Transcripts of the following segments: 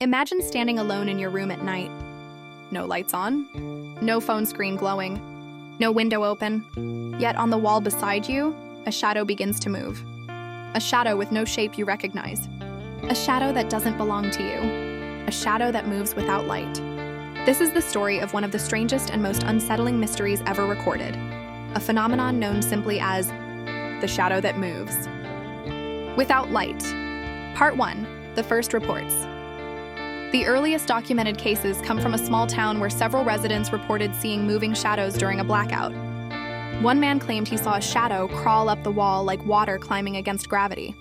Imagine standing alone in your room at night. No lights on, no phone screen glowing, no window open. Yet on the wall beside you, a shadow begins to move. A shadow with no shape you recognize. A shadow that doesn't belong to you. A shadow that moves without light. This is the story of one of the strangest and most unsettling mysteries ever recorded. A phenomenon known simply as the shadow that moves. Without light. Part 1. The first reports. The earliest documented cases come from a small town where several residents reported seeing moving shadows during a blackout. One man claimed he saw a shadow crawl up the wall like water climbing against gravity.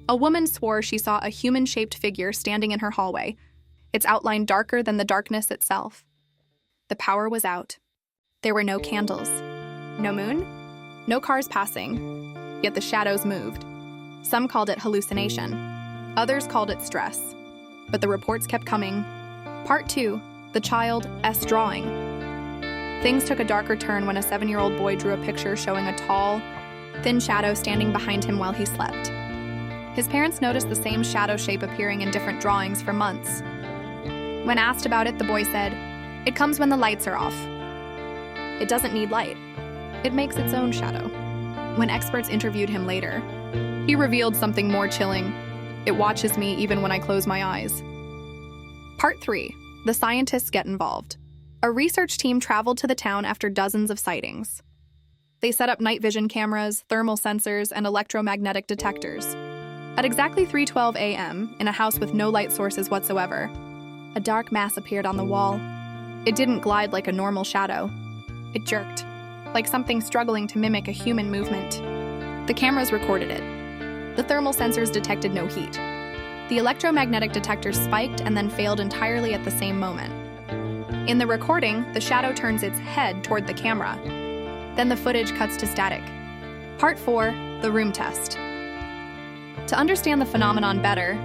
A woman swore she saw a human-shaped figure standing in her hallway, its outline darker than the darkness itself. The power was out. There were no candles. No moon? No cars passing. Yet the shadows moved. Some called it hallucination. Others called it stress. But the reports kept coming. Part 2. The Child S Drawing. Things took a darker turn when a 7-year-old boy drew a picture showing a tall, thin shadow standing behind him while he slept. His parents noticed the same shadow shape appearing in different drawings for months. When asked about it, the boy said, "It comes when the lights are off. It doesn't need light. It makes its own shadow." When experts interviewed him later, he revealed something more chilling. "It watches me even when I close my eyes." Part 3. The scientists get involved. A research team traveled to the town after dozens of sightings. They set up night vision cameras, thermal sensors, and electromagnetic detectors. At exactly 3:12 a.m., in a house with no light sources whatsoever, a dark mass appeared on the wall. It didn't glide like a normal shadow. It jerked, like something struggling to mimic a human movement. The cameras recorded it. The thermal sensors detected no heat. The electromagnetic detectors spiked and then failed entirely at the same moment. In the recording, the shadow turns its head toward the camera. Then the footage cuts to static. Part 4. The Room Test. To understand the phenomenon better,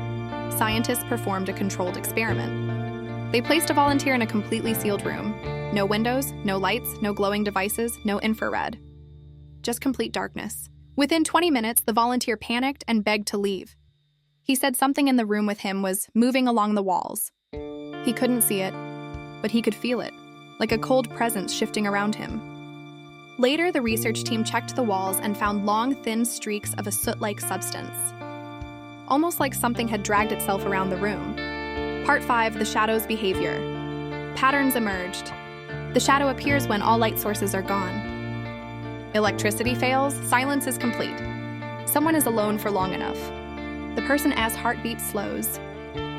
scientists performed a controlled experiment. They placed a volunteer in a completely sealed room. No windows, no lights, no glowing devices, no infrared. Just complete darkness. Within 20 minutes, the volunteer panicked and begged to leave. He said something in the room with him was moving along the walls. He couldn't see it, but he could feel it, like a cold presence shifting around him. Later, the research team checked the walls and found long, thin streaks of a soot-like substance. Almost like something had dragged itself around the room. Part 5. The shadow's behavior. Patterns emerged. The shadow appears when all light sources are gone. Electricity fails, silence is complete. Someone is alone for long enough. The person's heartbeat slows.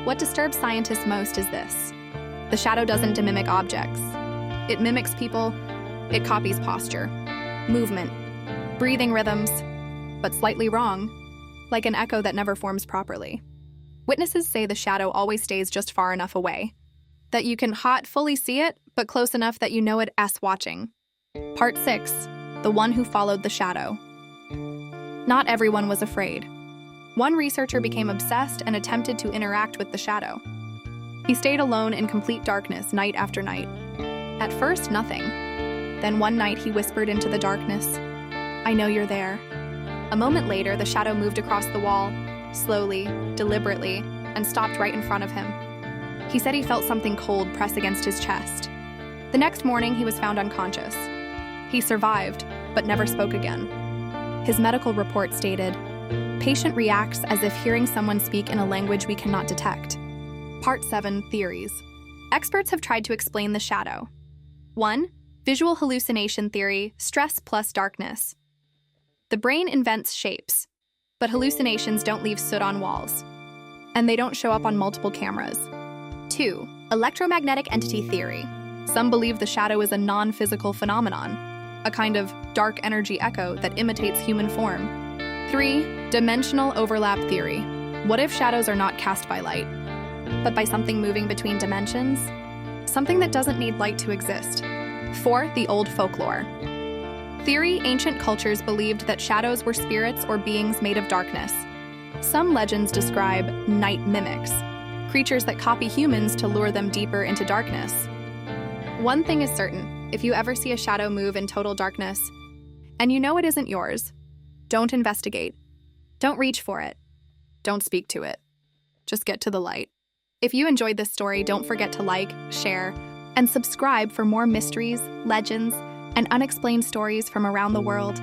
What disturbs scientists most is this. The shadow doesn't mimic objects. It mimics people. It copies posture, movement, breathing rhythms, but slightly wrong, like an echo that never forms properly. Witnesses say the shadow always stays just far enough away, that you can fully see it, but close enough that you know it's watching. Part 6. The One Who Followed the Shadow. Not everyone was afraid. One researcher became obsessed and attempted to interact with the shadow. He stayed alone in complete darkness night after night. At first, nothing. Then one night he whispered into the darkness, "I know you're there." A moment later, the shadow moved across the wall, slowly, deliberately, and stopped right in front of him. He said he felt something cold press against his chest. The next morning, he was found unconscious. He survived, but never spoke again. His medical report stated, "Patient reacts as if hearing someone speak in a language we cannot detect." Part 7. Theories. Experts have tried to explain the shadow. 1. Visual hallucination theory, stress plus darkness. The brain invents shapes, but hallucinations don't leave soot on walls, and they don't show up on multiple cameras. 2. Electromagnetic entity theory. Some believe the shadow is a non-physical phenomenon, a kind of dark energy echo that imitates human form. 3. Dimensional overlap theory. What if shadows are not cast by light, but by something moving between dimensions? Something that doesn't need light to exist. 4. The old folklore. Theory: ancient cultures believed that shadows were spirits or beings made of darkness. Some legends describe night mimics, creatures that copy humans to lure them deeper into darkness. One thing is certain, if you ever see a shadow move in total darkness, and you know it isn't yours, don't investigate. Don't reach for it. Don't speak to it. Just get to the light. If you enjoyed this story, don't forget to like, share, and subscribe for more mysteries, legends, and unexplained stories from around the world.